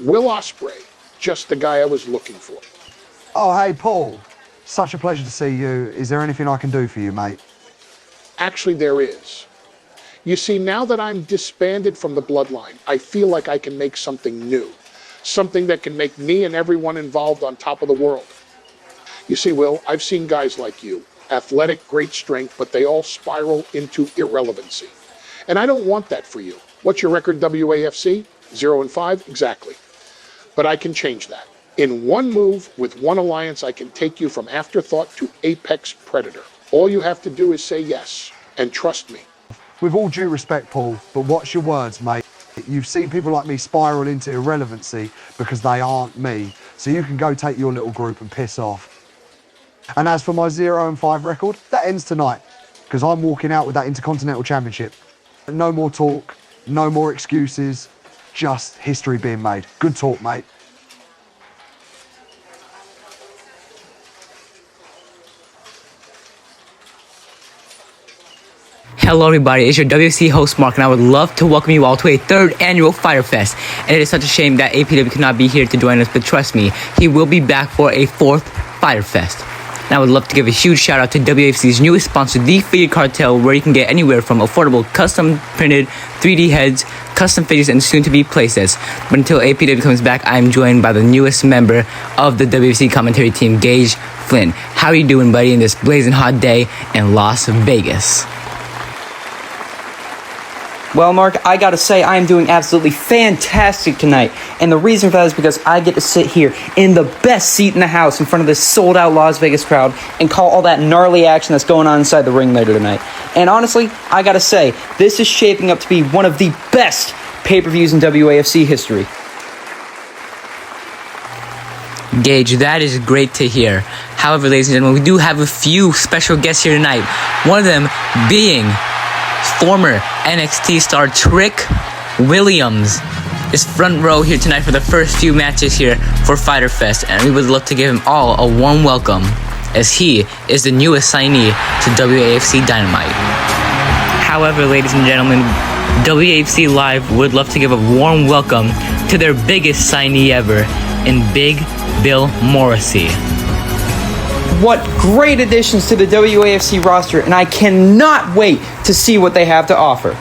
Will Osprey, just the guy I was looking for. Oh, hey, Paul. Such a pleasure to see you. Is there anything I can do for you, mate? Actually, there is. You see, now that I'm disbanded from the bloodline, I feel like I can make something new. Something that can make me and everyone involved on top of the world. You see, Will, I've seen guys like you. Athletic, great strength, but they all spiral into irrelevancy. And I don't want that for you. What's your record, WAFC? 0-5? Exactly. But I can change that. In one move, with one alliance, I can take you from afterthought to apex predator. All you have to do is say yes, and trust me. With all due respect, Paul, but watch your words, mate. You've seen people like me spiral into irrelevancy because they aren't me. So you can go take your little group and piss off. And as for my 0-5 record, that ends tonight because I'm walking out with that Intercontinental Championship. No more talk, no more excuses, just history being made. Good talk, mate. Hello everybody, it's your WFC host Mark, and I would love to welcome you all to a third annual Fyter Fest. And it is such a shame that APW could not be here to join us, but trust me, he will be back for a fourth Fyter Fest. And I would love to give a huge shout out to WFC's newest sponsor, the Figure Cartel, where you can get anywhere from affordable custom printed 3D heads, custom figures, and soon to be playsets. But until APW comes back, I am joined by the newest member of the WFC commentary team, Gage Flynn. How are you doing, buddy, in this blazing hot day in Las Vegas? Well, Mark, I gotta say, I am doing absolutely fantastic tonight. And the reason for that is because I get to sit here in the best seat in the house in front of this sold-out Las Vegas crowd and call all that gnarly action that's going on inside the ring later tonight. And honestly, I gotta say, this is shaping up to be one of the best pay-per-views in WAFC history. Gage, that is great to hear. However, ladies and gentlemen, we do have a few special guests here tonight. One of them being former NXT star Trick Williams is front row here tonight for the first few matches here for Fyter Fest, and we would love to give him all a warm welcome as he is the newest signee to WAFC Dynamite. However, ladies and gentlemen, WAFC Live would love to give a warm welcome to their biggest signee ever in Big Bill Morrissey. What great additions to the WAFC roster, and I cannot wait to see what they have to offer.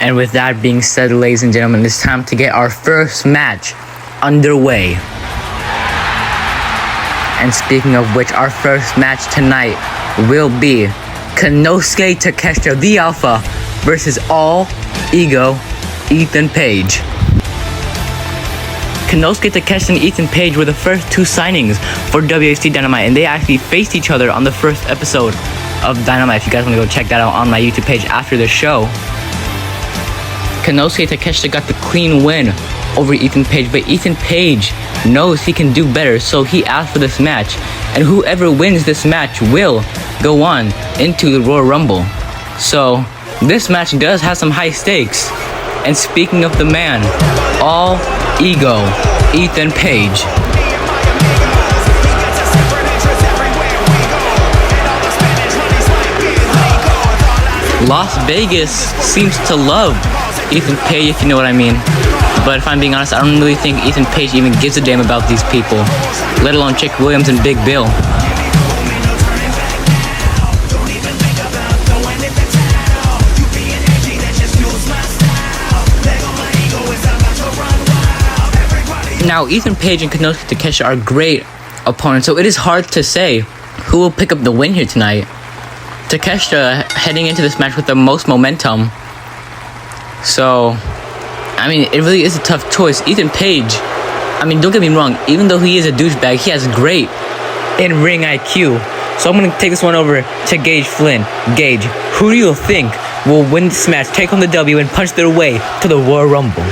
And with that being said, ladies and gentlemen, it's time to get our first match underway. And speaking of which, our first match tonight will be Konosuke Takeshita, the Alpha, versus All Ego Ethan Page. Konosuke Takeshita and Ethan Page were the first two signings for WFC Dynamite, and they actually faced each other on the first episode of Dynamite. If you guys want to go check that out on my YouTube page after the show. Konosuke Takeshita got the clean win over Ethan Page, but Ethan Page knows he can do better, so he asked for this match, and whoever wins this match will go on into the Royal Rumble. So this match does have some high stakes. And speaking of the man, All Ego Ethan Page. Las Vegas seems to love Ethan Page, if you know what I mean. But if I'm being honest, I don't really think Ethan Page even gives a damn about these people, let alone Chick Williams and Big Bill. Now, Ethan Page and Konosuke Takeshita are great opponents, so it is hard to say who will pick up the win here tonight. Takeshita heading into this match with the most momentum. So, I mean, it really is a tough choice. Ethan Page, I mean, don't get me wrong, even though he is a douchebag, he has great in-ring IQ. So I'm going to take this one over to Gage Flynn. Gage, who do you think will win this match, take home the W, and punch their way to the Royal Rumble?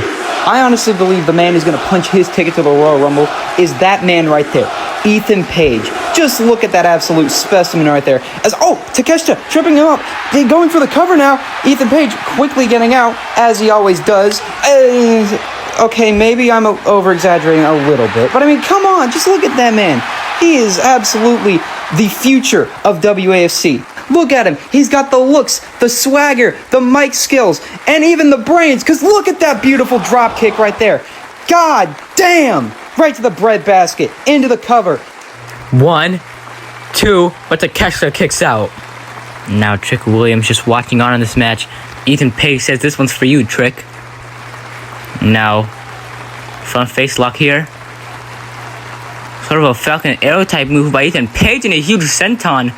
I honestly believe the man who's going to punch his ticket to the Royal Rumble is that man right there, Ethan Page. Just look at that absolute specimen right there. Takeshita tripping him up. They're going for the cover now. Ethan Page quickly getting out, as he always does. Okay, maybe I'm over-exaggerating a little bit, but I mean, come on, just look at that man. He is absolutely the future of WAFC. Look at him. He's got the looks, the swagger, the mic skills, and even the brains. Because look at that beautiful drop kick right there. God damn. Right to the breadbasket, into the cover. 1, 2, but Takeshita kicks out. Now Trick Williams just watching on in this match. Ethan Page says this one's for you, Trick. Now, front face lock here. Sort of a Falcon Arrow type move by Ethan Page and a huge senton,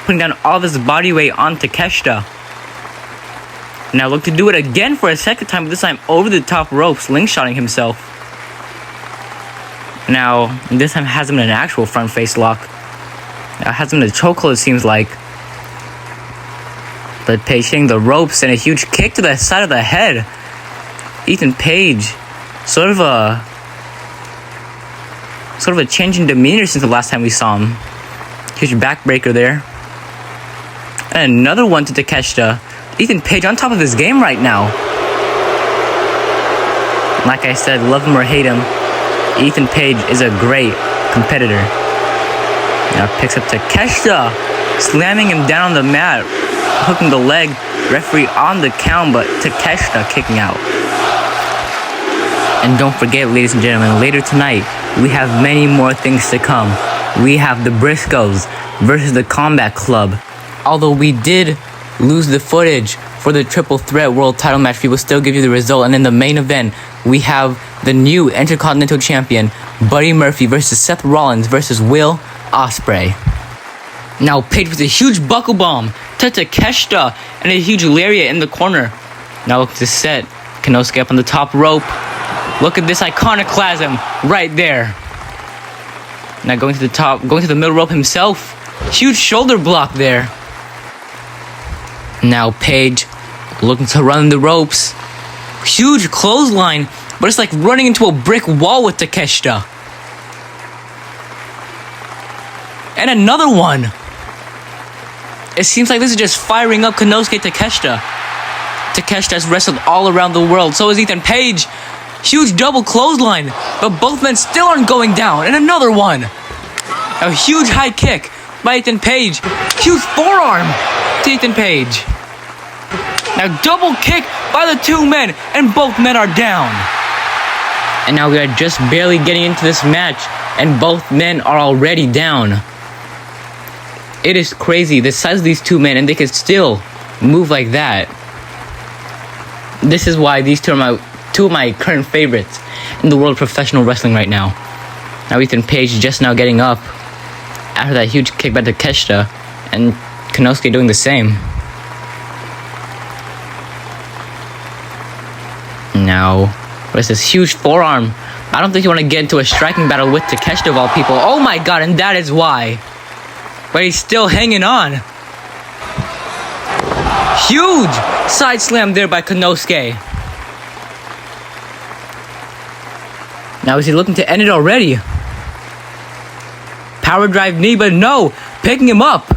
putting down all of his body weight on Takeshita. Now look to do it again for a second time, but this time over the top rope, slingshotting himself. Now, this time has him in an actual front face lock. Now has him in a chokehold, it seems like. But Page hitting the ropes and a huge kick to the side of the head. Ethan Page, sort of a change in demeanor since the last time we saw him. Huge backbreaker there. And another one to Takeshita. Ethan Page on top of his game right now. Like I said, love him or hate him, Ethan Page is a great competitor. Now picks up Takeshita, slamming him down on the mat, hooking the leg, referee on the count, but Takeshita kicking out. And don't forget, ladies and gentlemen, later tonight, we have many more things to come. We have the Briscoes versus the Combat Club. Although we did lose the footage for the Triple Threat World Title match, we will still give you the result. And in the main event, we have the new Intercontinental Champion, Buddy Murphy, versus Seth Rollins versus Will Osprey. Now Page with a huge buckle bomb to Takeshita and a huge lariat in the corner. Now look at this set. Kenosuke up on the top rope. Look at this iconoclasm right there. Now going to the top, going to the middle rope himself. Huge shoulder block there. Now Page looking to run the ropes. Huge clothesline, but it's like running into a brick wall with Takeshita. And another one. It seems like this is just firing up Kenosuke Takeshita. Takeshita has wrestled all around the world, so is Ethan Page. Huge double clothesline, but both men still aren't going down. And another one. A huge high kick by Ethan Page. Huge forearm to Ethan Page. Now double kick by the two men, and both men are down. And now we are just barely getting into this match, and both men are already down. It is crazy, the size of these two men, and they can still move like that. This is why these two are two of my current favorites in the world of professional wrestling right now. Now Ethan Page just now getting up after that huge kick by Takeshita, and Kenosuke doing the same. Now, what is this huge forearm? I don't think you want to get into a striking battle with Takeshita of all people. Oh my god, and that is why. But he's still hanging on. Huge side slam there by Kenosuke. Now is he looking to end it already? Power drive knee, but no, picking him up.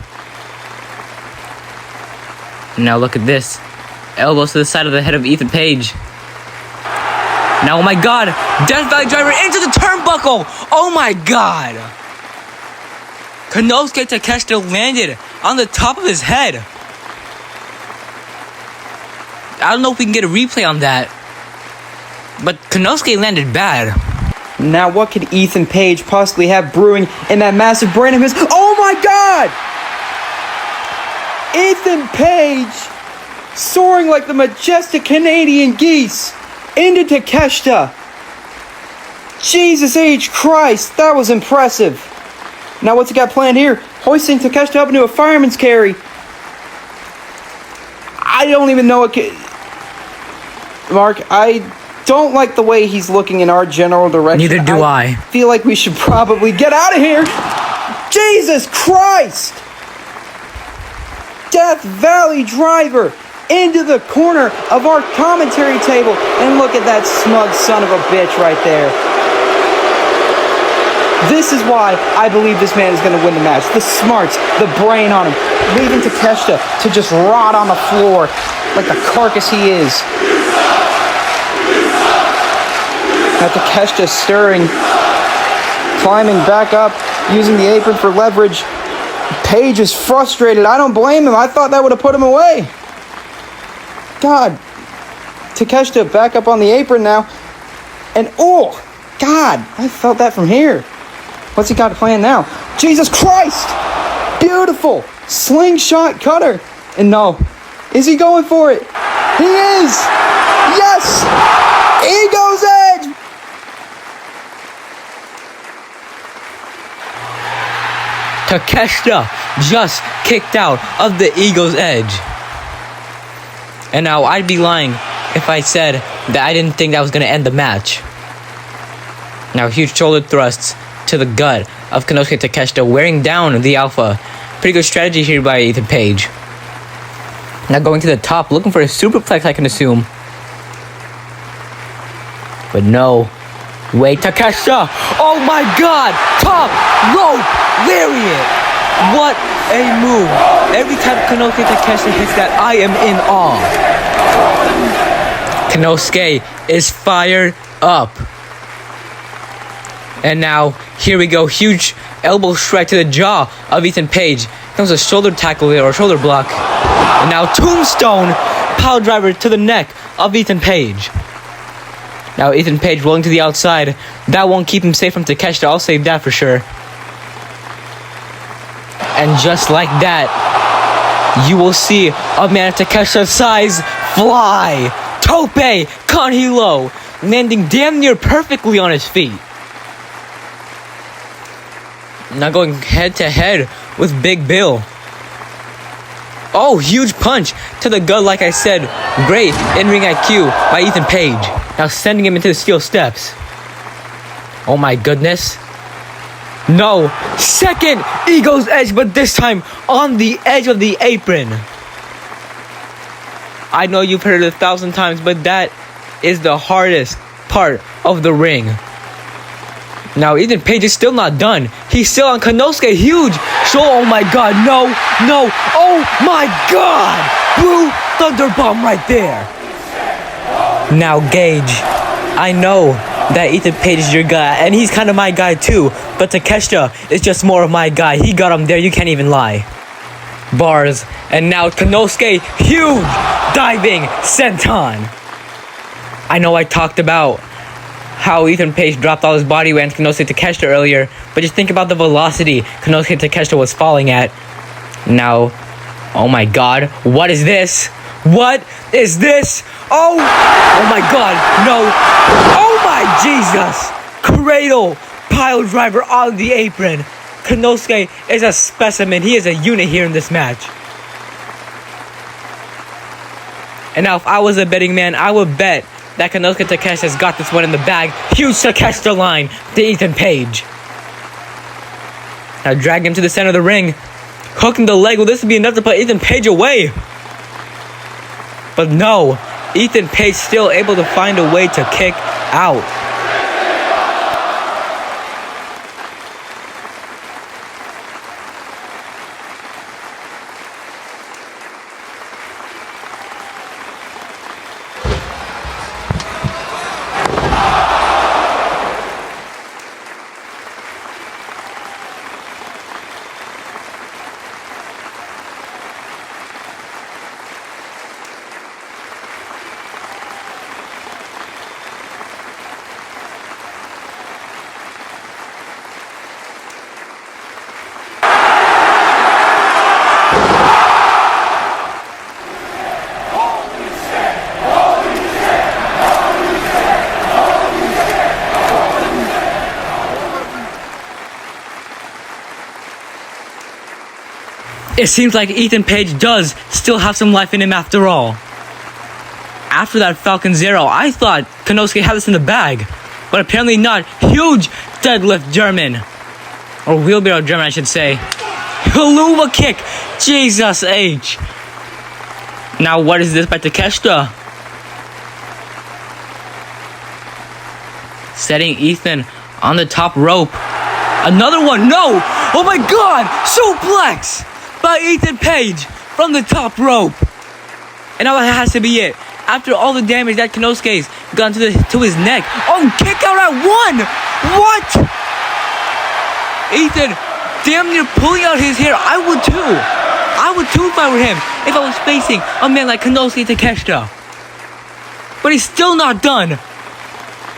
Now look at this. Elbows to the side of the head of Ethan Page. Now, oh my god, Death Valley driver into the turnbuckle. Oh my god. Kenosuke Takeshita landed on the top of his head. I don't know if we can get a replay on that, but Kenosuke landed bad. Now what could Ethan Page possibly have brewing in that massive brain of his? Oh my god! Ethan Page soaring like the majestic Canadian geese into Takeshita. Jesus H. Christ, that was impressive. Now what's he got planned here? Hoisting Takeshita up into a fireman's carry. I don't even know what... Mark, I don't like the way he's looking in our general direction. Neither do I. Feel like we should probably get out of here. Jesus Christ! Death Valley driver into the corner of our commentary table. And look at that smug son of a bitch right there. This is why I believe this man is going to win the match. The smarts, the brain on him. Leaving Takeshita to just rot on the floor like the carcass he is. Now Takeshita stirring, climbing back up, using the apron for leverage. Page is frustrated. I don't blame him. I thought that would have put him away. God. Takeshita back up on the apron now. And, oh, God. I felt that from here. What's he got planned now? Jesus Christ. Beautiful. Slingshot cutter. And no. Is he going for it? He is. Yes. Ego's Edge. Takeshita just kicked out of the Eagle's Edge. And now I'd be lying if I said that I didn't think that was going to end the match. Now huge shoulder thrusts to the gut of Konosuke Takeshita, wearing down the Alpha. Pretty good strategy here by Ethan Page. Now going to the top, looking for a superplex, I can assume. But no. Wait, Takeshita! Oh my god! Top rope lariat! What a move! Every time Konosuke Takeshita hits that, I am in awe. Konosuke is fired up. And now, here we go. Huge elbow strike to the jaw of Ethan Page. Comes a shoulder tackle there, or shoulder block. And now tombstone pile driver to the neck of Ethan Page. Now Ethan Page rolling to the outside. That won't keep him safe from Takeshita. I'll save that for sure. And just like that, you will see a man of Takeshita's size fly. Tope Kanhilo, landing damn near perfectly on his feet. Now going head to head with Big Bill. Oh, huge punch to the gut, like I said. Great in-ring IQ by Ethan Page. Now sending him into the steel steps. Oh my goodness. No. Second Ego's Edge, but this time on the edge of the apron. I know you've heard it 1,000 times, but that is the hardest part of the ring. Now Ethan Page is still not done. He's still on Konosuke. Huge. Oh my god. No. No. Oh my god. Blue Thunderbomb right there. Now Gage, I know that Ethan Page is your guy, and he's kind of my guy too, but Takeshita is just more of my guy. He got him there. You can't even lie. Bars. And now Konosuke. Huge diving senton. I know I talked about how Ethan Page dropped all his body weight on Konosuke Takeshita earlier, but just think about the velocity Konosuke Takeshita was falling at. Now, oh my god, what is this? What is this? Oh my god, no. Oh my Jesus. Cradle pile driver on the apron. Konosuke is a specimen. He is a unit here in this match. And now if I was a betting man, I would bet that Konosuke Takeshita has got this one in the bag. Huge Takeshita line to Ethan Page. Now drag him to the center of the ring. Hooking the leg. Well, this would be enough to put Ethan Page away. But no. Ethan Page still able to find a way to kick out. It seems like Ethan Page does still have some life in him after all. After that Falcon Zero, I thought Konosuke had this in the bag. But apparently not. Huge deadlift German. Or wheelbarrow German, I should say. Haluva kick. Jesus H. Now what is this by Takeshita? Setting Ethan on the top rope. Another one. No. Oh my god. Suplex by Ethan Page from the top rope. And now that has to be it. After all the damage that Konosuke's gone to his neck. Oh, kick out at one. What? Ethan damn near pulling out his hair. I would too. I would too if I were him. If I was facing a man like Konosuke Takeshita. But he's still not done.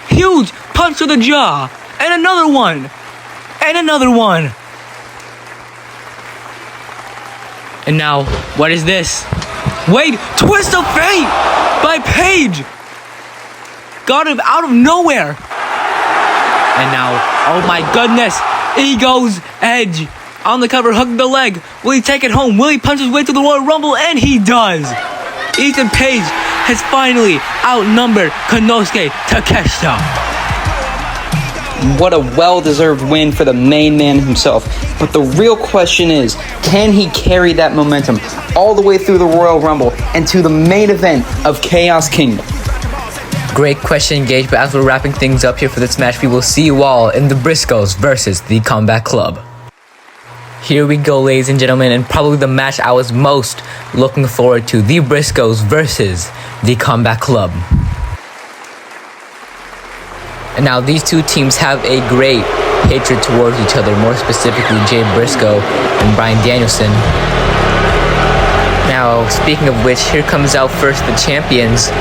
Huge punch to the jaw. And another one. And another one. And now, what is this? Wait, twist of fate by Paige. Got him out of nowhere. And now, oh my goodness, Ego's Edge. On the cover, hooked the leg. Will he take it home? Will he punch his way to the Royal Rumble? And he does. Ethan Page has finally outnumbered Konosuke Takeshita. What a well-deserved win for the main man himself. But the real question is, can he carry that momentum all the way through the Royal Rumble and to the main event of Chaos Kingdom? Great question, Gage, but as we're wrapping things up here for this match, we will see you all in the Briscoes versus the Combat Club. Here we go, ladies and gentlemen, and probably the match I was most looking forward to, the Briscoes versus the Combat Club. And now these two teams have a great hatred towards each other, more specifically Jay Briscoe and Bryan Danielson. Now, speaking of which, here comes out first the champions.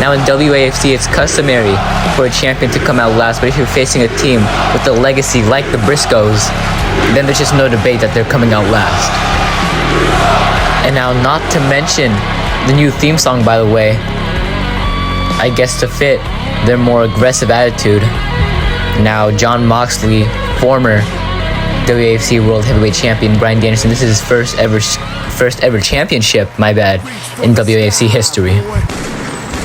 Now in WAFC, it's customary for a champion to come out last, but if you're facing a team with a legacy like the Briscoes, then there's just no debate that they're coming out last. And now, not to mention the new theme song, by the way, I guess to fit their more aggressive attitude. Now, Jon Moxley, former WAFC World Heavyweight Champion Bryan Danielson, this is his first ever championship, in WAFC history.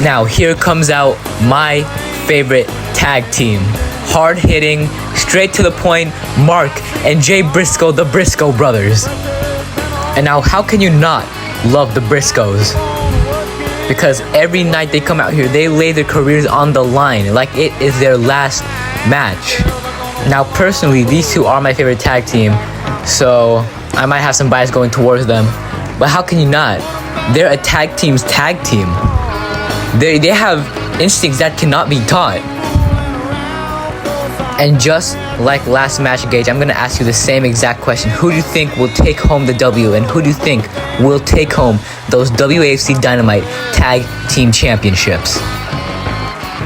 Now, here comes out my favorite tag team. Hard-hitting, straight to the point, Mark and Jay Briscoe, the Briscoe brothers. And now, how can you not love the Briscoes? Because every night they come out here, they lay their careers on the line, like it is their last match. Now, personally, these two are my favorite tag team, so I might have some bias going towards them. But how can you not? They're a tag team's tag team. They have instincts that cannot be taught. And just like last match, Gage, I'm going to ask you the same exact question. Who do you think will take home the W? And who do you think will take home those WAFC Dynamite Tag Team Championships?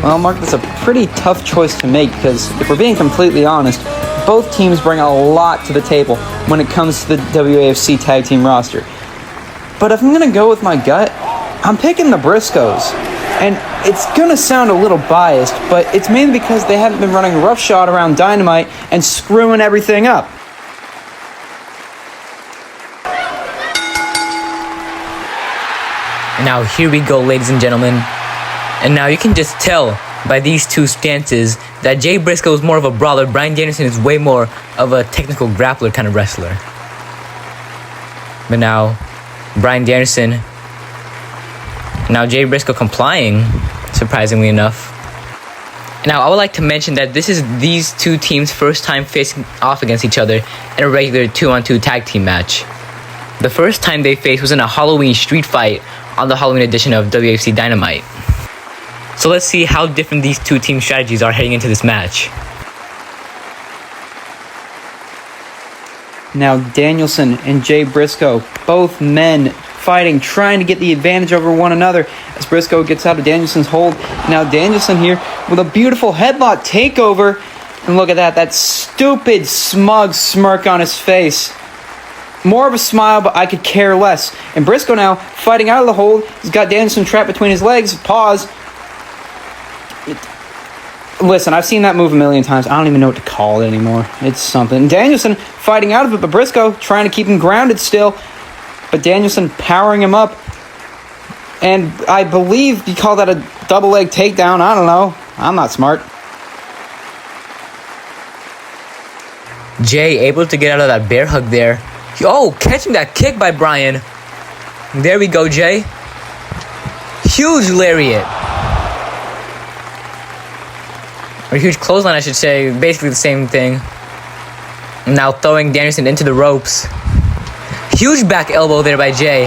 Well, Mark, that's a pretty tough choice to make because if we're being completely honest, both teams bring a lot to the table when it comes to the WAFC Tag Team roster. But if I'm going to go with my gut, I'm picking the Briscoes. And it's going to sound a little biased, but it's mainly because they haven't been running roughshod around Dynamite and screwing everything up. Now here we go, ladies and gentlemen. And now you can just tell by these two stances that Jay Briscoe is more of a brawler. Bryan Danielson is way more of a technical grappler kind of wrestler. But now, Jay Briscoe complying, surprisingly enough. Now, I would like to mention that this is these two teams' first time facing off against each other in a regular 2-on-2 tag team match. The first time they faced was in a Halloween street fight on the Halloween edition of WFC Dynamite. So let's see how different these two team strategies are heading into this match. Now, Danielson and Jay Briscoe, both men fighting, trying to get the advantage over one another as Briscoe gets out of Danielson's hold. Now, Danielson here with a beautiful headlock takeover. And look at that stupid, smug smirk on his face. More of a smile, but I could care less. And Briscoe now fighting out of the hold. He's got Danielson trapped between his legs. Pause. Listen, I've seen that move a million times. I don't even know what to call it anymore. It's something. Danielson fighting out of it, but Briscoe trying to keep him grounded still. But Danielson powering him up. And I believe you call that a double leg takedown. I don't know. I'm not smart. Jay able to get out of that bear hug there. Oh, catching that kick by Bryan. There we go, Jay. Huge lariat. Or huge clothesline, I should say. Basically the same thing. Now throwing Danielson into the ropes. Huge back elbow there by Jay.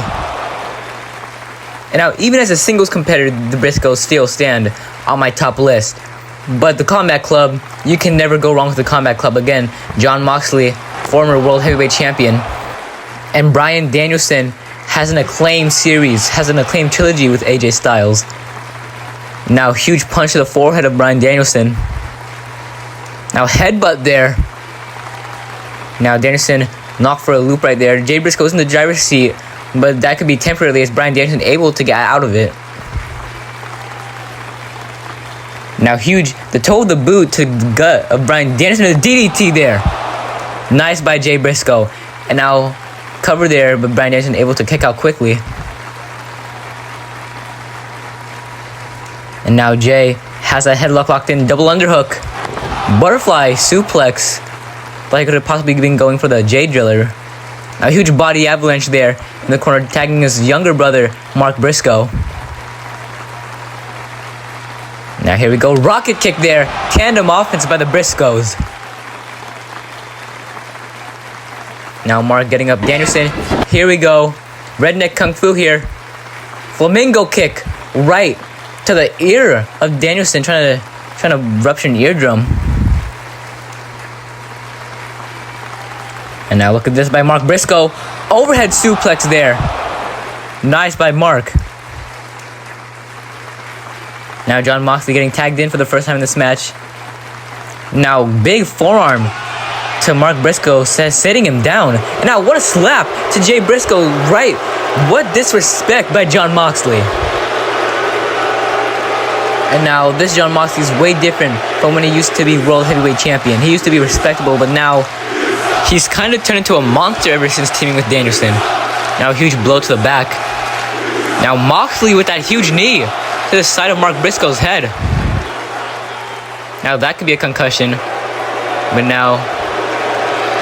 And now, even as a singles competitor, the Briscoes still stand on my top list. But the Combat Club, you can never go wrong with the Combat Club. Again, Jon Moxley, former World Heavyweight Champion. And Bryan Danielson has an acclaimed series, has an acclaimed trilogy with AJ Styles. Now, huge punch to the forehead of Bryan Danielson. Now, headbutt there. Now, Danielson knocked for a loop right there. Jay Briscoe's in the driver's seat, but that could be temporarily as Bryan Danielson able to get out of it. Now, huge, the toe of the boot to the gut of Bryan Danielson, the DDT there. Nice by Jay Briscoe. And now, cover there, but Bryan Danielson able to kick out quickly. And now Jay has that headlock locked in, double underhook. Butterfly suplex. Thought he could have possibly been going for the Jay Driller. A huge body avalanche there in the corner, tagging his younger brother, Mark Briscoe. Now here we go, rocket kick there. Tandem offense by the Briscoes. Now Mark getting up Danielson. Here we go. Redneck Kung Fu here. Flamingo kick right to the ear of Danielson, trying to rupture an eardrum. And now look at this by Mark Briscoe. Overhead suplex there. Nice by Mark. Now Jon Moxley getting tagged in for the first time in this match. Now big forearm to Mark Briscoe, sitting him down. And now what a slap to Jay Briscoe, right? What disrespect by Jon Moxley. And now this Jon Moxley is way different from when he used to be World Heavyweight Champion. He used to be respectable, but now he's kind of turned into a monster ever since teaming with Danielson. Now a huge blow to the back. Now Moxley with that huge knee to the side of Mark Briscoe's head. Now that could be a concussion. But now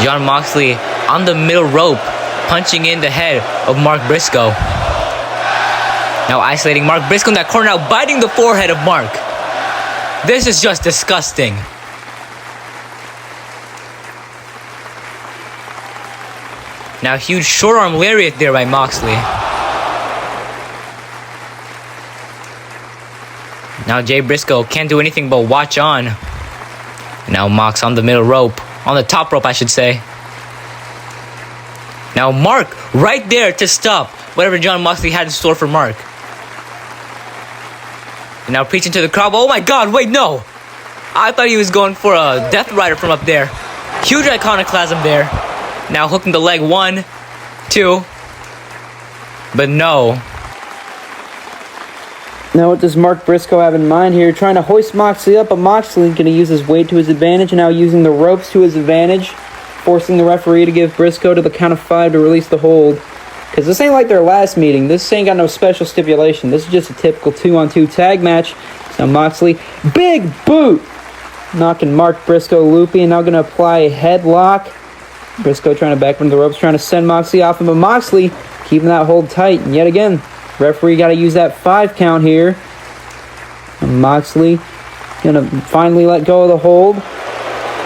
Jon Moxley on the middle rope, punching in the head of Mark Briscoe. Now isolating Mark Briscoe in that corner, now biting the forehead of Mark. This is just disgusting. Now huge short arm lariat there by Moxley. Now Jay Briscoe can't do anything but watch on. Now Mox on the middle rope. On the top rope, I should say. Now Mark right there to stop whatever Jon Moxley had in store for Mark. And now preaching to the crowd. Oh my god, wait, no. I thought he was going for a Death Rider from up there. Huge iconoclasm there. Now hooking the leg, 1, 2. But no. Now what does Mark Briscoe have in mind here? Trying to hoist Moxley up, but Moxley going to use his weight to his advantage. Now using the ropes to his advantage. Forcing the referee to give Briscoe to the count of 5 to release the hold. Because this ain't like their last meeting. This ain't got no special stipulation. This is just a typical 2-on-2 tag match. So Moxley, big boot! Knocking Mark Briscoe loopy, and now going to apply a headlock. Briscoe trying to back from the ropes, trying to send Moxley off him, but Moxley keeping that hold tight. And yet again, referee got to use that 5 count here. And Moxley going to finally let go of the hold.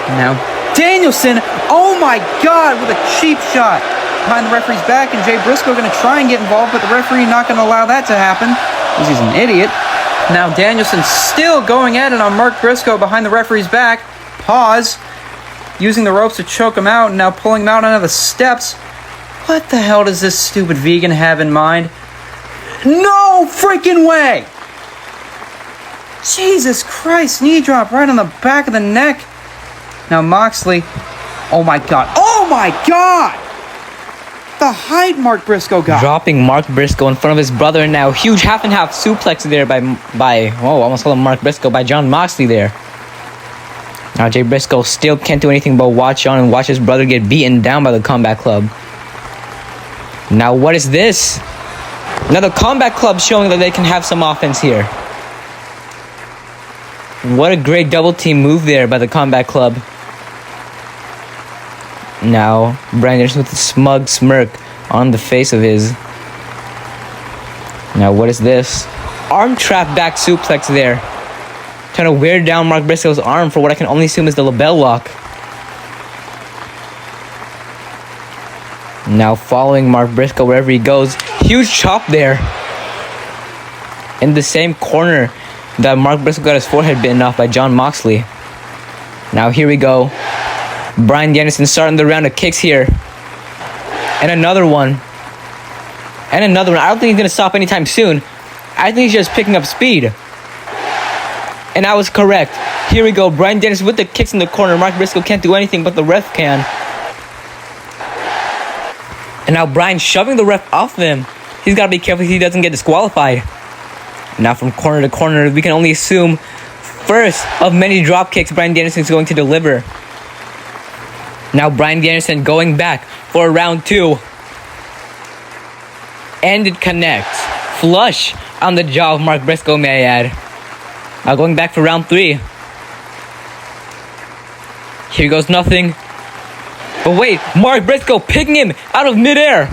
Now Danielson, oh my god, with a cheap shot behind the referee's back, and Jay Briscoe going to try and get involved, but the referee not going to allow that to happen, because he's an idiot. Now Danielson still going at it on Mark Briscoe behind the referee's back. Pause. Using the ropes to choke him out, and now pulling him out onto the steps. What the hell does this stupid vegan have in mind? No freaking way! Jesus Christ, knee drop right on the back of the neck. Now Moxley, oh my god, the height Mark Briscoe got. Dropping Mark Briscoe in front of his brother, and now huge half and half suplex there by almost called him Mark Briscoe, by Jon Moxley there. Now Jay Briscoe still can't do anything but watch on and watch his brother get beaten down by the Combat Club. Now what is this? Now the Combat Club showing that they can have some offense here. What a great double team move there by the Combat Club. Now Bryan Danielson with a smug smirk on the face of his. Now what is this? Arm trap back suplex there. Trying to wear down Mark Briscoe's arm for what I can only assume is the label lock. Now following Mark Briscoe wherever he goes. Huge chop there. In the same corner that Mark Briscoe got his forehead bitten off by Jon Moxley. Now here we go. Bryan Danielson starting the round of kicks here. And another one. And another one. I don't think he's going to stop anytime soon. I think he's just picking up speed. And I was correct. Here we go. Bryan Danielson with the kicks in the corner. Mark Briscoe can't do anything, but the ref can. And now Bryan shoving the ref off of him. He's got to be careful he doesn't get disqualified. Now from corner to corner, we can only assume first of many drop kicks Bryan Danielson is going to deliver. Now Bryan Danielson going back for round 2. And it connects. Flush on the jaw of Mark Briscoe, may I add. Now going back for round 3. Here goes nothing. But wait, Mark Briscoe picking him out of midair.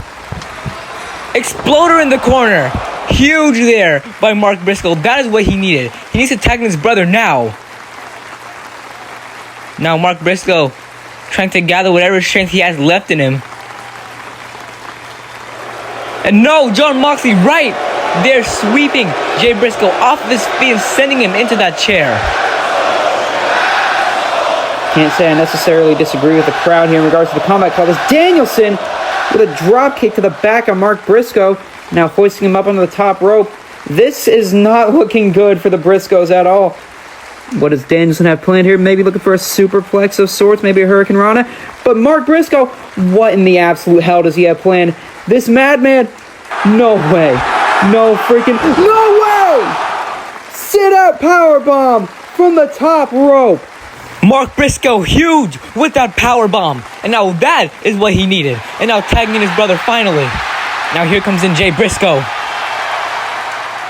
Exploder in the corner. Huge there by Mark Briscoe. That is what he needed. He needs to tag his brother now. Now Mark Briscoe trying to gather whatever strength he has left in him. And no, Jon Moxley right there sweeping Jay Briscoe off his feet and sending him into that chair. Can't say I necessarily disagree with the crowd here in regards to the combat club. As Danielson with a drop kick to the back of Mark Briscoe, now hoisting him up onto the top rope. This is not looking good for the Briscoes at all. What does Danielson have planned here? Maybe looking for a superplex of sorts, maybe a Hurricane Rana. But Mark Briscoe, what in the absolute hell does he have planned? This madman, no way. No freaking, no way! Sit out powerbomb from the top rope. Mark Briscoe huge with that powerbomb. And now that is what he needed. And now tagging in his brother finally. Now here comes in Jay Briscoe.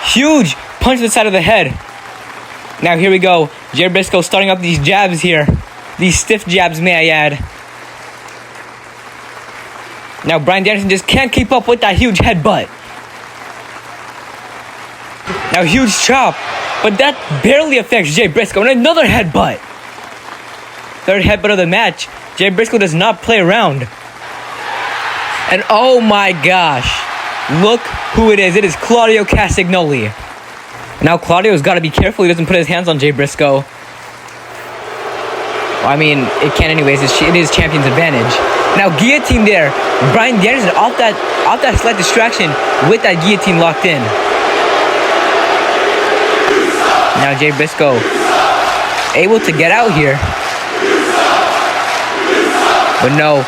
Huge punch to the side of the head. Now here we go. Jay Briscoe starting up these jabs here. These stiff jabs, may I add. Now Bryan Danielson just can't keep up with that huge headbutt. Now huge chop. But that barely affects Jay Briscoe. And another headbutt. Third headbutt of the match. Jay Briscoe does not play around. And oh my gosh. Look who it is. It is Claudio Castagnoli. Now Claudio's got to be careful he doesn't put his hands on Jay Briscoe. Well, I mean, it can anyways. It is champion's advantage. Now guillotine there. Bryan Danielson off that slight distraction with that guillotine locked in. Now Jay Briscoe able to get out here. But no.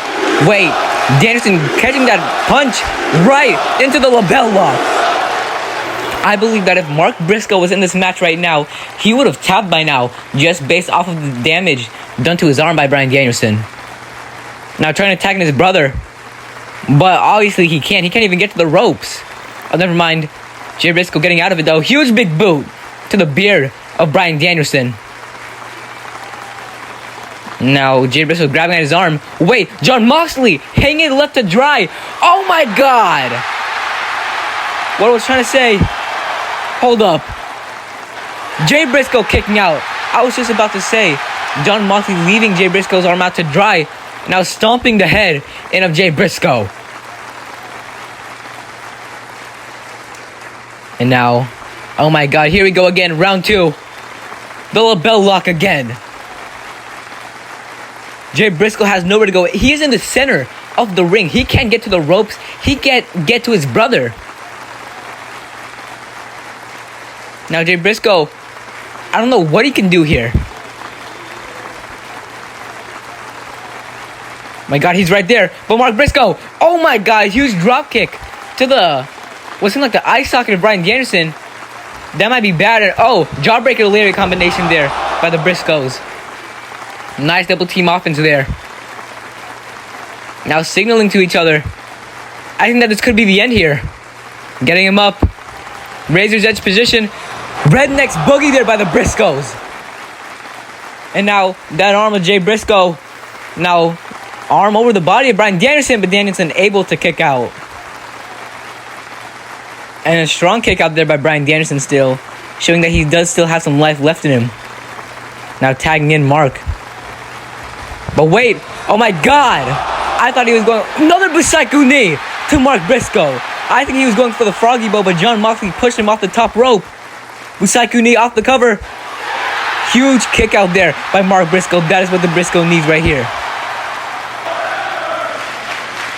Wait. Danielson catching that punch right into the label lock. I believe that if Mark Briscoe was in this match right now, he would have tapped by now, just based off of the damage done to his arm by Bryan Danielson. Now trying to tag in his brother, but obviously he can't. He can't even get to the ropes. Oh, never mind. Jay Briscoe getting out of it though. Huge big boot to the beard of Bryan Danielson. Now Jay Briscoe grabbing at his arm. Wait, Jon Moxley hanging left to dry. Oh my God! What I was trying to say. Hold up. Jay Briscoe kicking out. I was just about to say, Jon Moxley leaving Jay Briscoe's arm out to dry. Now stomping the head in of Jay Briscoe. And now, oh my God, here we go again, round 2. The label lock again. Jay Briscoe has nowhere to go. He is in the center of the ring. He can't get to the ropes. He can't get to his brother. Now Jay Briscoe, I don't know what he can do here. My God, he's right there. But Mark Briscoe, oh my God, huge drop kick to the, what seemed like the eye socket of Bryan Danielson. That might be bad. Oh, jawbreaker lariat combination there by the Briscoes. Nice double team offense there. Now signaling to each other. I think that this could be the end here. Getting him up. Razor's Edge position. Redneck's boogie there by the Briscoes. And now that arm of Jay Briscoe. Now arm over the body of Bryan Danielson, but Danielson able to kick out. And a strong kick out there by Bryan Danielson still, showing that he does still have some life left in him. Now tagging in Mark. But wait, oh my God! I thought he was going, another Busaiku knee to Mark Briscoe. I think he was going for the froggy bow, but Jon Moxley pushed him off the top rope. Busaiku knee off the cover. Huge kick out there by Mark Briscoe. That is what the Briscoe needs right here.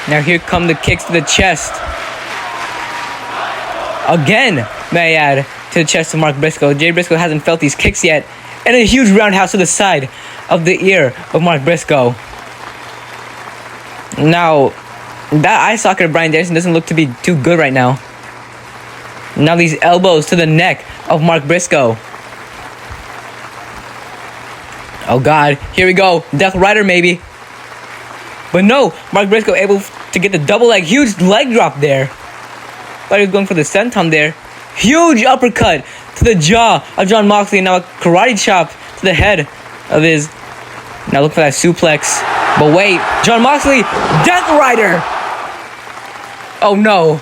Now here come the kicks to the chest. Again, may I add, to the chest of Mark Briscoe. Jay Briscoe hasn't felt these kicks yet. And a huge roundhouse to the side of the ear of Mark Briscoe. Now, that eye socket of Bryan Danielson doesn't look to be too good right now. Now these elbows to the neck of Mark Briscoe. Oh God, here we go. Death Rider maybe. But no, Mark Briscoe able to get the double leg. Huge leg drop there. Thought he was going for the senton there. Huge uppercut to the jaw of Jon Moxley. And now a karate chop to the head of his. Now look for that suplex. But wait, Jon Moxley, Death Rider. Oh no.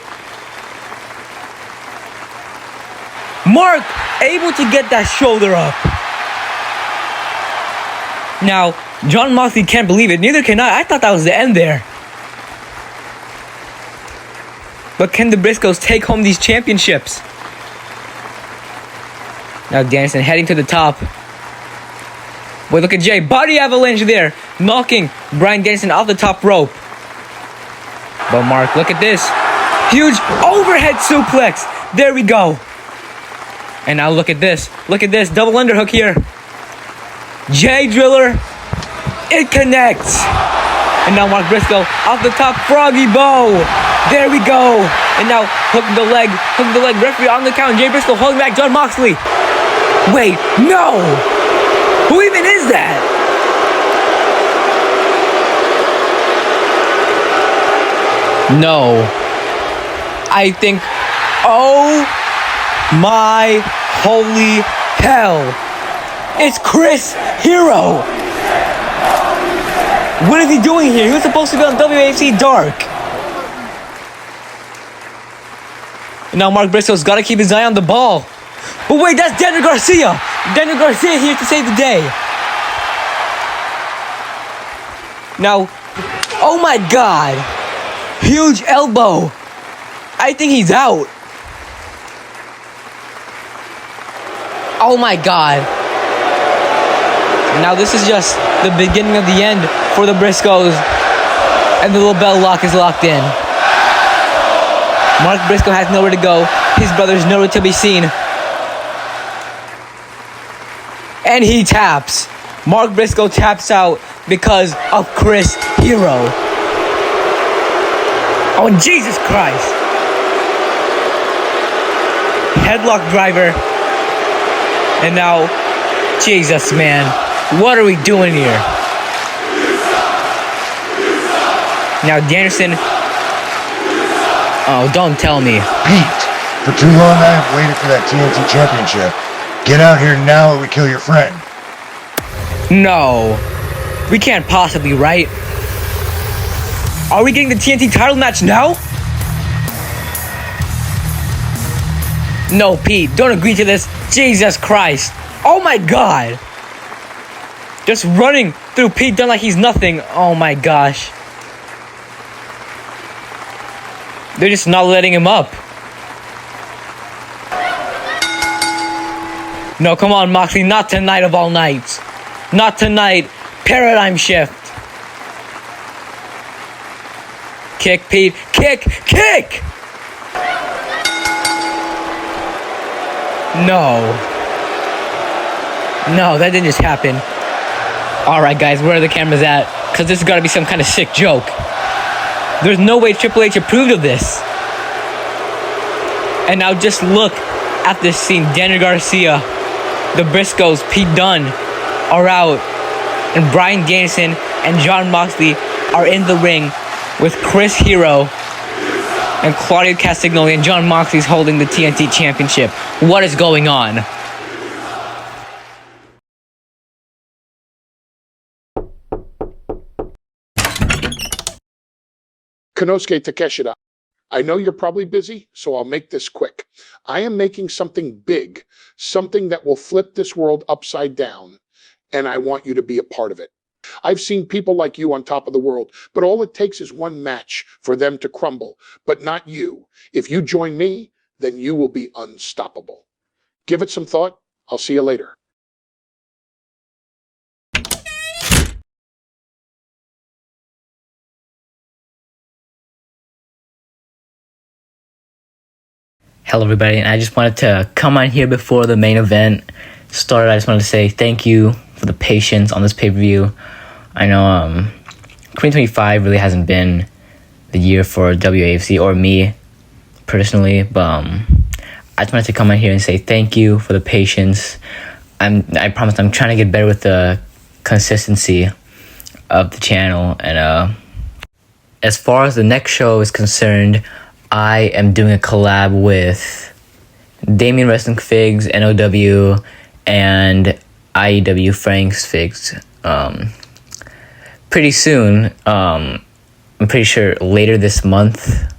Mark able to get that shoulder up. Now, Jon Moxley can't believe it. Neither can I. I thought that was the end there. But can the Briscoes take home these championships? Now Danielson heading to the top. Boy, look at Jay. Body avalanche there. Knocking Bryan Danielson off the top rope. But Mark, look at this. Huge overhead suplex. There we go. And now look at this. Look at this. Double underhook here. Jay Driller. It connects. And now Mark Briscoe off the top. Froggy Bow. There we go. And now hooking the leg. Hooking the leg. Referee on the count. Jay Briscoe holding back Jon Moxley. Wait. No. Who even is that? No. I think... Oh my holy hell. It's Chris Hero. What is he doing here? He was supposed to be on WAFC Dark. And now Mark Briscoe's got to keep his eye on the ball. But wait, that's Daniel Garcia. Daniel Garcia here to save the day. Now, oh my God. Huge elbow. I think he's out. Oh my God. Now this is just the beginning of the end for the Briscoes. And the little bell lock is locked in. Mark Briscoe has nowhere to go. His brother's nowhere to be seen. And he taps. Mark Briscoe taps out because of Chris Hero. Oh, Jesus Christ. Headlock driver. And now, Jesus, man. What are we doing here? Now, Danielson. Oh, don't tell me. Pete, for too long I have waited for that TNT championship. Get out here now or we kill your friend. No. We can't possibly, right? Are we getting the TNT title match now? No, Pete, don't agree to this. Jesus Christ. Oh my God. Just running through Pete Dunne like he's nothing. Oh my gosh. They're just not letting him up. No, come on, Moxley. Not tonight of all nights. Not tonight. Paradigm shift. Kick, Pete. Kick! Kick! No. No, that didn't just happen. Alright, guys, where are the cameras at? Because this has got to be some kind of sick joke. There's no way Triple H approved of this. And now just look at this scene. Daniel Garcia, the Briscoes, Pete Dunne are out. And Bryan Danielson and Jon Moxley are in the ring with Chris Hero and Claudio Castagnoli, and Jon Moxley's holding the TNT Championship. What is going on? Konosuke Takeshita, I know you're probably busy, so I'll make this quick. I am making something big, something that will flip this world upside down, and I want you to be a part of it. I've seen people like you on top of the world, but all it takes is one match for them to crumble, but not you. If you join me, then you will be unstoppable. Give it some thought. I'll see you later. Hello everybody, and I just wanted to come on here before the main event started. I just wanted to say thank you for the patience on this pay-per-view. I know 2025 really hasn't been the year for WAFC or me personally, but I just wanted to come on here and say thank you for the patience. I promise I'm trying to get better with the consistency of the channel, and as far as the next show is concerned, I am doing a collab with Damien Wrestling Figs, NOW, and IEW Frank's Figs. Pretty soon, I'm pretty sure later this month.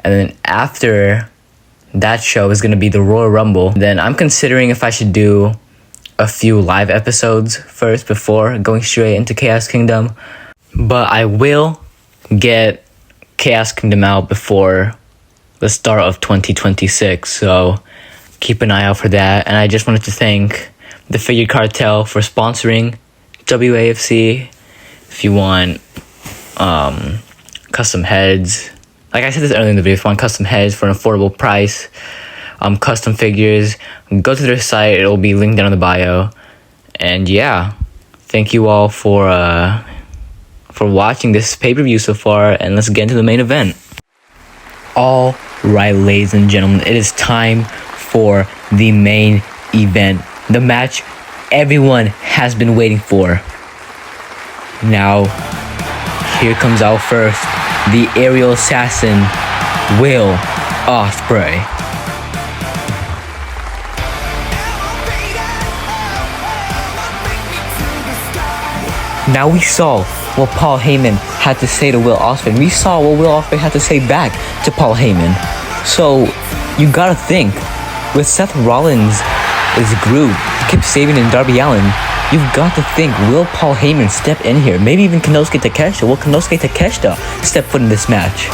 And then after that show is going to be the Royal Rumble. Then I'm considering if I should do a few live episodes first before going straight into Chaos Kingdom. But I will get Chaos Kingdom out before the start of 2026, so keep an eye out for that. And I just wanted to thank the Figure Cartel for sponsoring WAFC. If you want custom heads, like I said this earlier in the video, if you want custom heads for an affordable price, custom figures, go to their site. It'll be linked down in the bio. And yeah, thank you all for watching this pay-per-view so far, and let's get into the main event. All right, ladies and gentlemen, it is time for the main event, the match everyone has been waiting for. Now, here comes out first, the aerial assassin, Will Osprey. Now we saw what Paul Heyman had to say to Will Osprey. We saw what Will Osprey had to say back to Paul Heyman. So you gotta think, with Seth Rollins' group, Kip Sabian and Darby Allin, you've got to think, will Paul Heyman step in here? Maybe even Konosuke Takeshita. Will Konosuke Takeshita step foot in this match?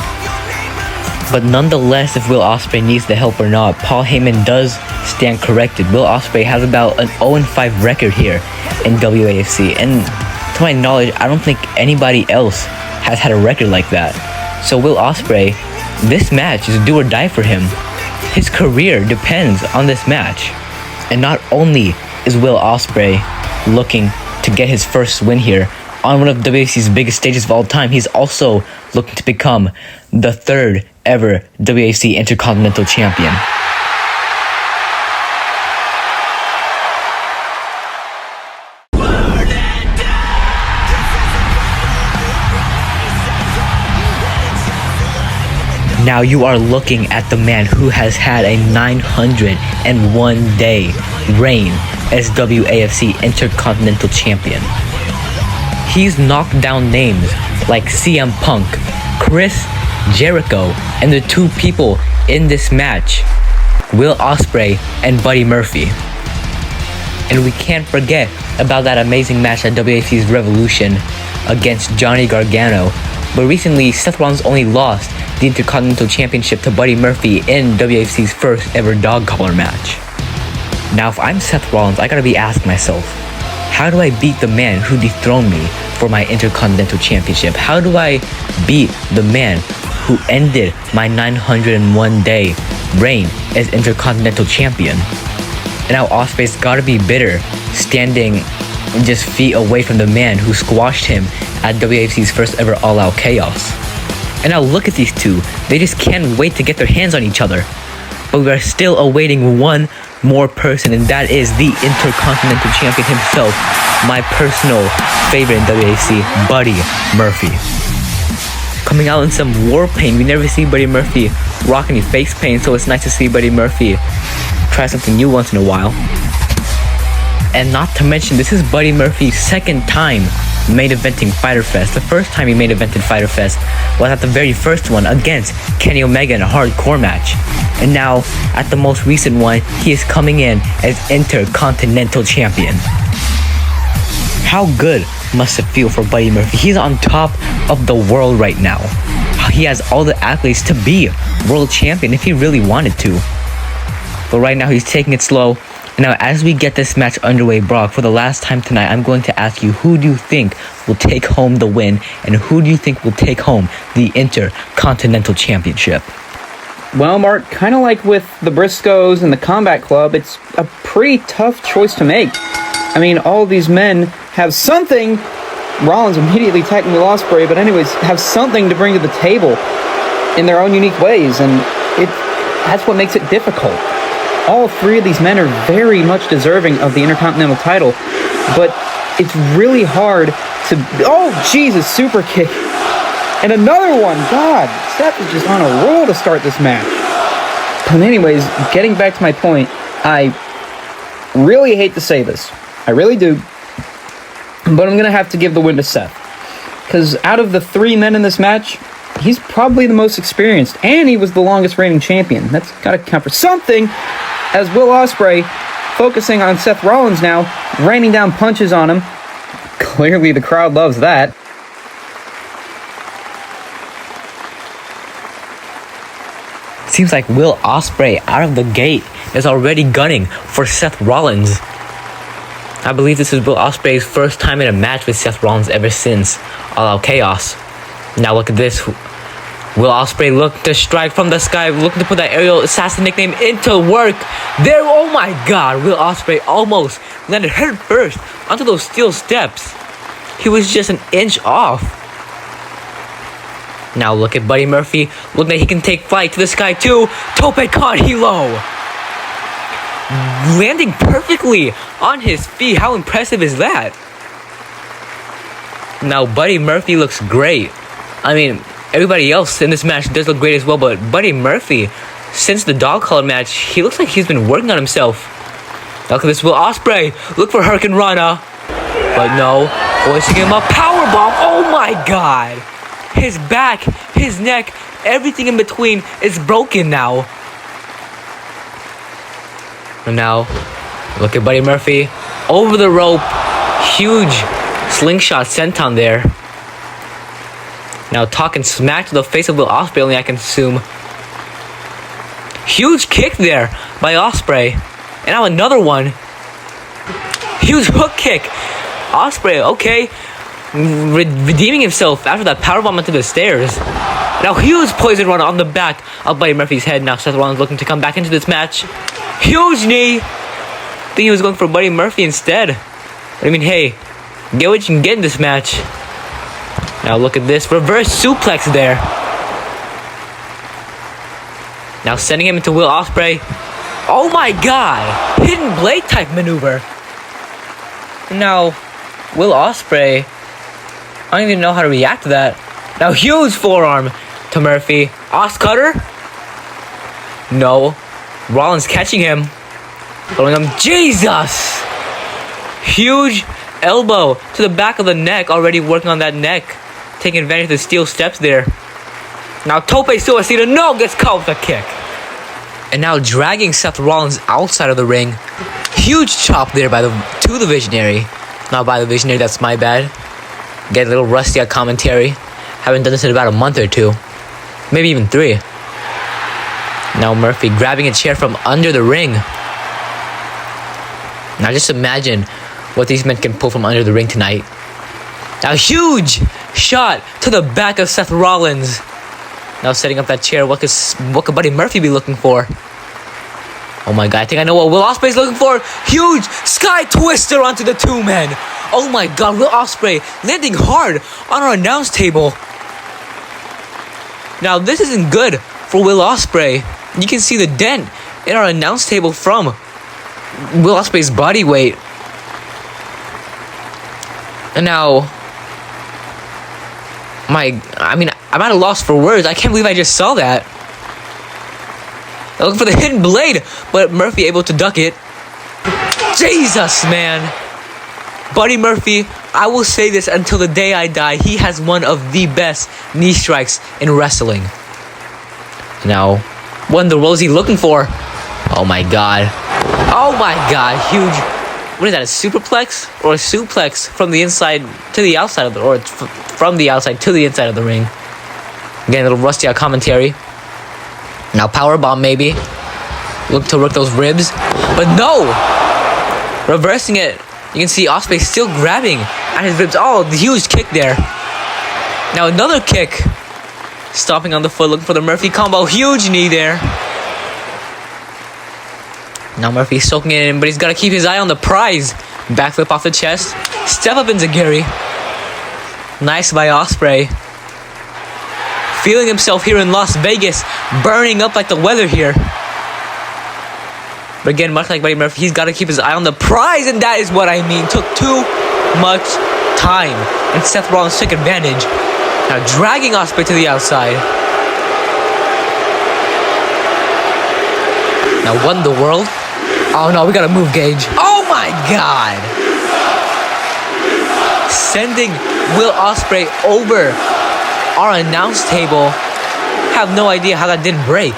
But nonetheless, if Will Osprey needs the help or not, Paul Heyman does stand corrected. Will Osprey has about an 0-5 record here in WAFC, and to my knowledge, I don't think anybody else has had a record like that. So Will Osprey, this match is do or die for him. His career depends on this match. And not only is Will Osprey looking to get his first win here on one of WFC's biggest stages of all time, he's also looking to become the third ever WFC Intercontinental Champion. Now you are looking at the man who has had a 901-day reign as WAFC Intercontinental Champion. He's knocked down names like CM Punk, Chris Jericho, and the two people in this match, Will Osprey and Buddy Murphy. And we can't forget about that amazing match at WAFC's Revolution against Johnny Gargano. But recently, Seth Rollins only lost the Intercontinental Championship to Buddy Murphy in WFC's first ever dog collar match. Now, if I'm Seth Rollins, I gotta be asking myself, how do I beat the man who dethroned me for my Intercontinental Championship? How do I beat the man who ended my 901-day reign as Intercontinental Champion? And now Osprey's gotta be bitter, standing just feet away from the man who squashed him at WAFC's first ever All Out Chaos. And now look at these two. They just can't wait to get their hands on each other. But we are still awaiting one more person, and that is the Intercontinental Champion himself, my personal favorite in WAFC, Buddy Murphy. Coming out in some war paint. We never see Buddy Murphy rock any face paint, so it's nice to see Buddy Murphy try something new once in a while. And not to mention, this is Buddy Murphy's second time main eventing Fyter Fest. The first time he main evented Fyter Fest was at the very first one against Kenny Omega in a hardcore match. And now, at the most recent one, he is coming in as Intercontinental Champion. How good must it feel for Buddy Murphy? He's on top of the world right now. He has all the accolades to be world champion if he really wanted to. But right now, he's taking it slow. Now, as we get this match underway, Brock, for the last time tonight, I'm going to ask you, who do you think will take home the win, and who do you think will take home the Intercontinental Championship? Well, Mark, kind of like with the Briscoes and the Combat Club, it's a pretty tough choice to make. I mean, all of these men have something. Rollins immediately attacking Will Osprey, but anyways, have something to bring to the table in their own unique ways, and that's what makes it difficult. All three of these men are very much deserving of the Intercontinental title, but it's really hard to... Oh, Jesus, super kick. And another one. God, Seth is just on a roll to start this match. But anyways, getting back to my point, I really hate to say this. I really do. But I'm going to have to give the win to Seth. Because out of the three men in this match, he's probably the most experienced. And he was the longest reigning champion. That's got to count for something. As Will Osprey, focusing on Seth Rollins now, raining down punches on him. Clearly the crowd loves that. Seems like Will Osprey out of the gate is already gunning for Seth Rollins. I believe this is Will Osprey's first time in a match with Seth Rollins ever since All Out Chaos. Now look at this. Will Osprey looked to strike from the sky, looking to put that aerial assassin nickname into work. There, oh my god, Will Osprey almost landed head first onto those steel steps. He was just an inch off. Now look at Buddy Murphy, looking like he can take flight to the sky too. Tope con hilo. Landing perfectly on his feet. How impressive is that? Now Buddy Murphy looks great. I mean, everybody else in this match does look great as well, but Buddy Murphy, since the dog collar match, he looks like he's been working on himself. Now look at this, Will Osprey. Look for Hurricane Rana. But no, hoisting him up. Powerbomb. Oh my god. His back, his neck, everything in between is broken now. And now, look at Buddy Murphy. Over the rope. Huge slingshot senton there. Now talking smack to the face of Will Osprey, only I can assume. Huge kick there by Osprey. And now another one. Huge hook kick. Osprey, okay. Redeeming himself after that powerbomb into the stairs. Now huge poison run on the back of Buddy Murphy's head. Now Seth Rollins looking to come back into this match. Huge knee. I think he was going for Buddy Murphy instead. But I mean, hey, get what you can get in this match. Now look at this reverse suplex there. Now sending him into Will Osprey. Oh my god, hidden blade type maneuver. Now Will Osprey, I don't even know how to react to that. Now huge forearm to Murphy. Os cutter? No. Rollins catching him. Throwing him. Jesus! Huge elbow to the back of the neck. Already working on that neck. Taking advantage of the steel steps there. Now Tope Suicida. No! Gets caught with a kick. And now dragging Seth Rollins outside of the ring. Huge chop there to the Visionary. Not by the Visionary, that's my bad. Getting a little rusty at commentary. Haven't done this in about a month or two. Maybe even 3. Now Murphy grabbing a chair from under the ring. Now just imagine what these men can pull from under the ring tonight. Now huge shot to the back of Seth Rollins. Now setting up that chair. What could Buddy Murphy be looking for? Oh my god, I think I know what Will Osprey's looking for. Huge sky twister onto the 2 men. Oh my god, Will Osprey landing hard on our announce table. Now this isn't good for Will Osprey. You can see the dent in our announce table from Will Osprey's body weight. And now, I'm at a loss for words. I can't believe I just saw that. I look for the hidden blade, but Murphy able to duck it. Jesus, man. Buddy Murphy, I will say this until the day I die. He has one of the best knee strikes in wrestling. Now, what in the world is he looking for? Oh my god. Oh my god, huge. What is that, a superplex? Or a suplex from the inside to the outside of the, or from the outside to the inside of the ring. Getting a little rusty on commentary. Now powerbomb maybe. Look to work those ribs. But no! Reversing it. You can see Osprey still grabbing at his ribs. Oh, the huge kick there. Now another kick. Stomping on the foot, looking for the Murphy combo. Huge knee there. Now Murphy's soaking it in, but he's got to keep his eye on the prize. Backflip off the chest. Step up enziguri. Nice by Osprey. Feeling himself here in Las Vegas. Burning up like the weather here. But again, much like Buddy Murphy, he's got to keep his eye on the prize, and that is what I mean. Took too much time, and Seth Rollins took advantage. Now dragging Osprey to the outside. Now what in the world? Oh no, we gotta move, Gage. Oh my god! Sending Will Osprey over our announce table. Have no idea how that didn't break.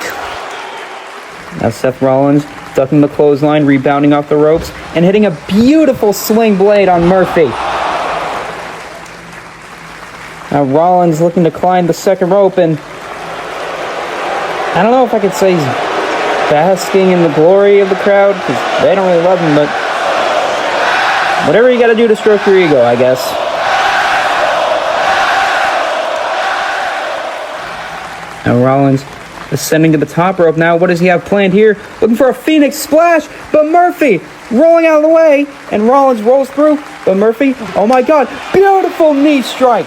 Now Seth Rollins ducking the clothesline, rebounding off the ropes, and hitting a beautiful sling blade on Murphy. Now Rollins looking to climb the second rope, and I don't know if I could say he's basking in the glory of the crowd, because they don't really love him, but whatever you gotta do to stroke your ego, I guess. Now Rollins ascending to the top rope. Now what does he have planned here? Looking for a Phoenix splash, but Murphy rolling out of the way, and Rollins rolls through, but Murphy, oh my god, beautiful knee strike.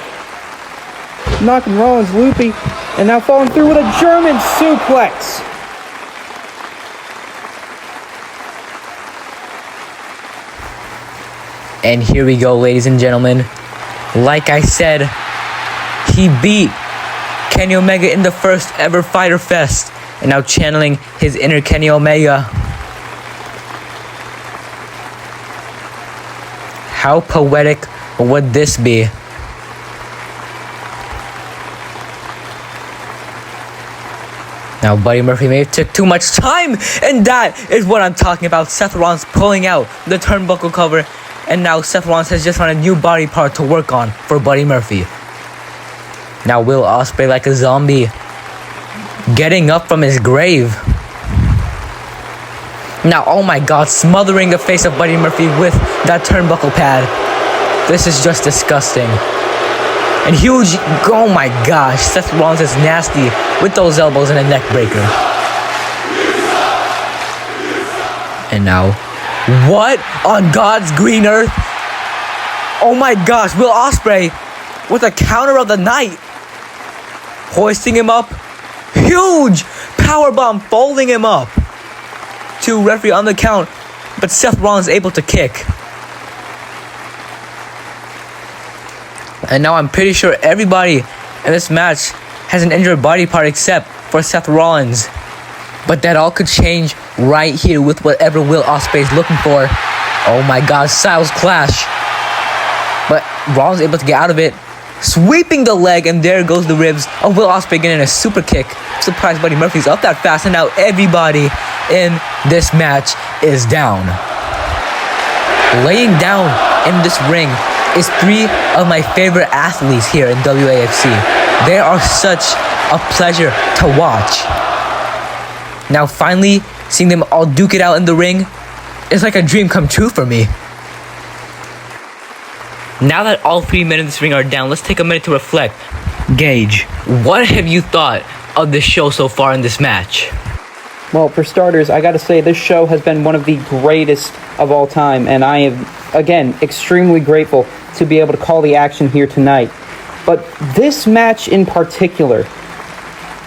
Knocking Rollins loopy, and now falling through with a German suplex. And here we go, ladies and gentlemen. Like I said, he beat Kenny Omega in the first ever Fyter Fest, and now channeling his inner Kenny Omega. How poetic would this be? Now Buddy Murphy may have took too much time, and that is what I'm talking about. Seth Rollins pulling out the turnbuckle cover, and now Seth Rollins has just found a new body part to work on for Buddy Murphy. Now Will Osprey like a zombie, getting up from his grave. Now, oh my god, smothering the face of Buddy Murphy with that turnbuckle pad. This is just disgusting. And huge, oh my gosh, Seth Rollins is nasty with those elbows and a neck breaker. And now, what on God's green earth? Oh my gosh, Will Osprey with a counter of the night. Hoisting him up. Huge powerbomb, folding him up. To referee on the count, but Seth Rollins able to kick. And now I'm pretty sure everybody in this match has an injured body part except for Seth Rollins. But that all could change right here with whatever Will Osprey is looking for. Oh my god, Styles Clash. But Rollins able to get out of it. Sweeping the leg, and there goes the ribs of Will Osprey getting a super kick. Surprised Buddy Murphy's up that fast, and now everybody in this match is down. Laying down in this ring is three of my favorite athletes here in WAFC. They are such a pleasure to watch. Now finally seeing them all duke it out in the ring is like a dream come true for me. Now that all three men in this ring are down, let's take a minute to reflect. Gage, what have you thought of this show so far in this match? Well, for starters, I gotta say this show has been one of the greatest of all time, and I am, again, extremely grateful to be able to call the action here tonight. But this match in particular,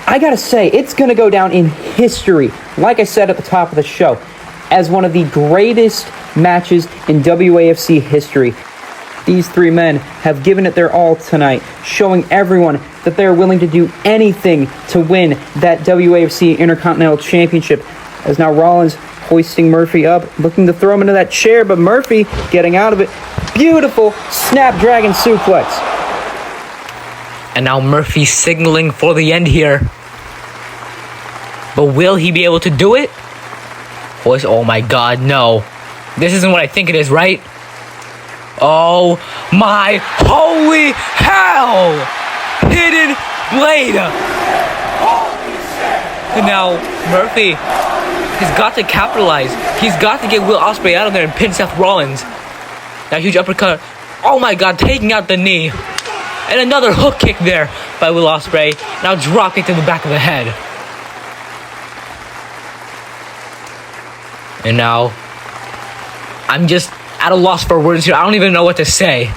I gotta say, it's gonna go down in history, like I said at the top of the show, as one of the greatest matches in WAFC history. These three men have given it their all tonight, showing everyone that they're willing to do anything to win that WAFC Intercontinental Championship. As now Rollins hoisting Murphy up, looking to throw him into that chair, but Murphy getting out of it. Beautiful Snapdragon suplex. And now Murphy signaling for the end here. But will he be able to do it? Oh my god, no. This isn't what I think it is, right? Oh my holy hell! Hidden blade! And now Murphy has got to capitalize. He's got to get Will Osprey out of there and pin Seth Rollins. That huge uppercut. Oh my god, taking out the knee. And another hook kick there by Will Osprey. Now drop kick to the back of the head. And now, I'm just at a loss for words here. I don't even know what to say.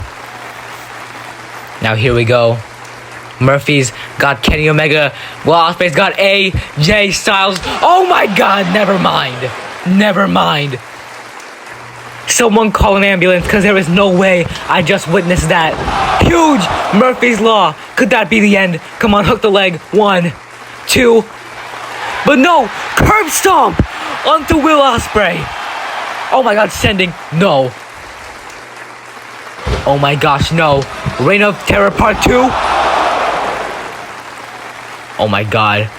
Now here we go. Murphy's got Kenny Omega. Will Ospreay's got AJ Styles. Oh my god, never mind. Never mind. Someone call an ambulance, because there is no way I just witnessed that. Huge Murphy's Law. Could that be the end? Come on, hook the leg. 1, 2. But no, curb stomp onto Will Ospreay. Oh my god, sending. No. Oh my gosh, no. Reign of Terror Part 2. Oh my god.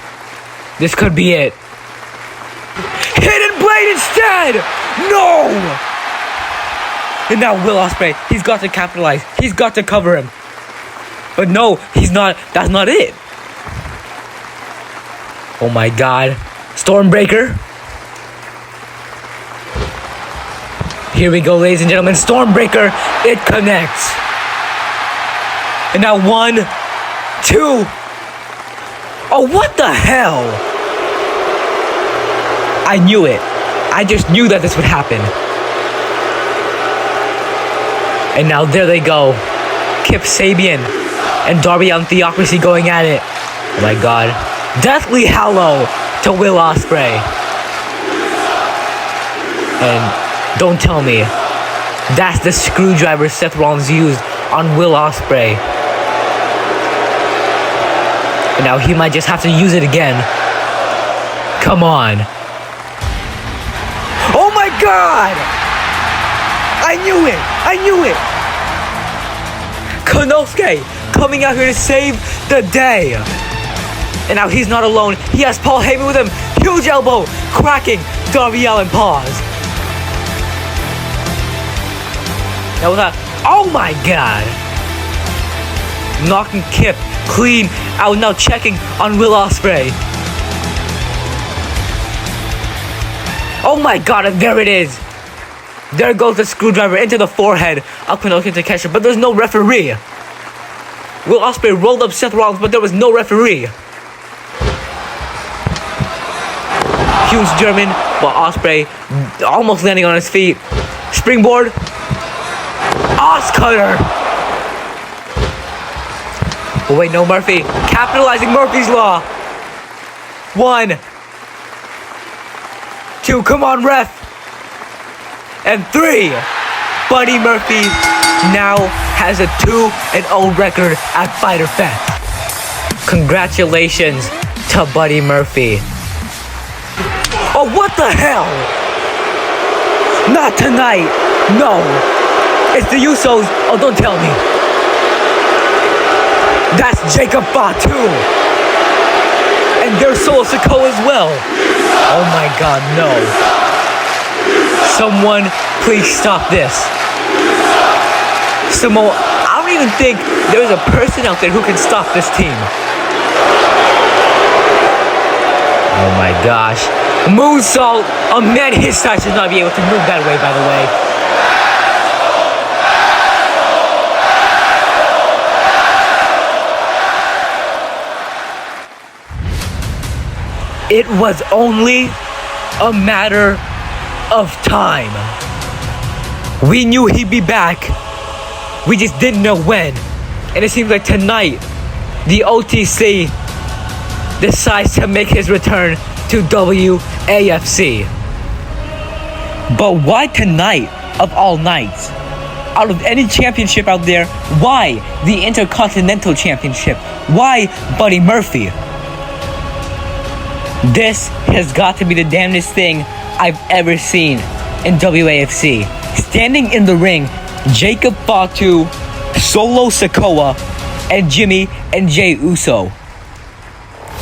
This could be it. Hidden Blade instead! No! And now Will Ospreay, he's got to capitalize. He's got to cover him. But no, he's not. That's not it. Oh my god. Stormbreaker. Here we go, ladies and gentlemen. Stormbreaker. It connects. And now 1, 2. Oh, what the hell? I knew it. I just knew that this would happen. And now there they go. Kip Sabian and Darby Allin Theocracy going at it. Oh my god. Deathly Hallow to Will Ospreay. And don't tell me that's the screwdriver Seth Rollins used on Will Ospreay. And now he might just have to use it again. Come on. Oh my god! I knew it! I knew it! Konosuke coming out here to save the day. And now he's not alone. He has Paul Heyman with him. Huge elbow. Cracking Darby Allin paws. Now with that. Oh my god. Knocking Kip clean out. Now checking on Will Ospreay. Oh my god. And there it is. There goes the screwdriver into the forehead of Konosuke Takeshita, but there's no referee. Will Ospreay rolled up Seth Rollins, but there was no referee. Huge German, but Ospreay almost landing on his feet. Springboard. Cutter. But wait, no, Murphy. Capitalizing Murphy's Law. 1, 2, come on, ref. And 3, Buddy Murphy now has a 2-0 record at Fyter Fest. Congratulations to Buddy Murphy. Oh, what the hell? Not tonight. No. It's the Usos. Oh, don't tell me. That's Jacob Fatu. And there's Solo Sikoa as well. Oh my god, no. Someone, please stop this. Samoa, I don't even think there's a person out there who can stop this team. Oh my gosh. Moonsault, a man his size should not be able to move that way, by the way. It was only a matter of time. We knew he'd be back. We just didn't know when. And it seems like tonight, the OTC decides to make his return to WAFC. But why tonight of all nights? Out of any championship out there, why the Intercontinental Championship? Why Buddy Murphy? This has got to be the damnedest thing I've ever seen in WAFC. Standing in the ring, Jacob Fatu, Solo Sikoa, and Jimmy and Jey Uso.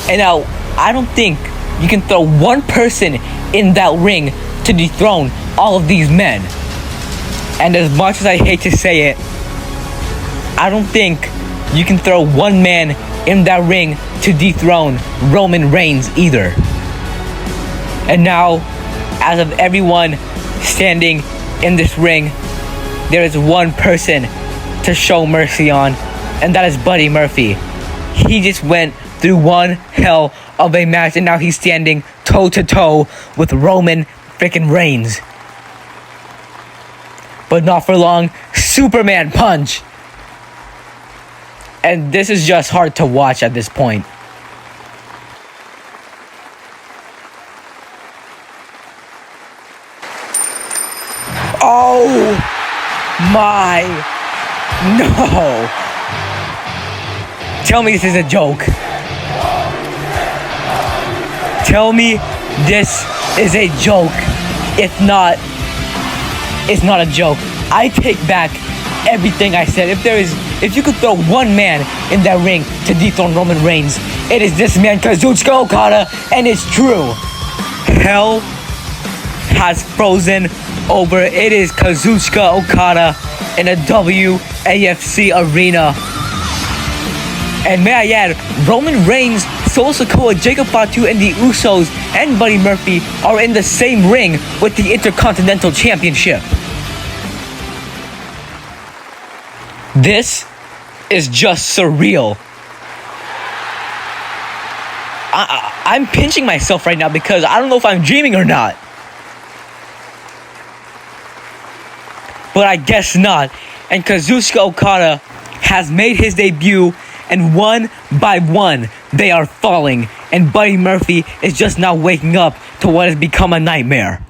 And now, I don't think you can throw one person in that ring to dethrone all of these men. And as much as I hate to say it, I don't think you can throw one man in that ring to dethrone Roman Reigns either. And now, as of everyone standing in this ring, there is one person to show mercy on. and that is Buddy Murphy. He just went through one hell of a match, and now he's standing toe-to-toe with Roman freaking Reigns. But not for long. Superman punch. And this is just hard to watch at this point. Oh my, no. Tell me this is a joke. Tell me this is a joke. If not, it's not a joke. I take back everything I said. If you could throw one man in that ring to dethrone Roman Reigns, it is this man, Kazuchika Okada, and it's true. Hell has frozen over. It is Kazuchika Okada in a WAFC arena. And may I add, Roman Reigns, Solo Sikoa, Jacob Fatu, and the Usos and Buddy Murphy are in the same ring with the Intercontinental Championship. This is just surreal. I'm pinching myself right now because I don't know if I'm dreaming or not. But I guess not. And Kazuchika Okada has made his debut, and one by one, they are falling. And Buddy Murphy is just now waking up to what has become a nightmare.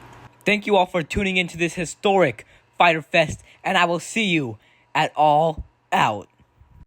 Thank you all for tuning into this historic Fyter Fest, and I will see you at All Out.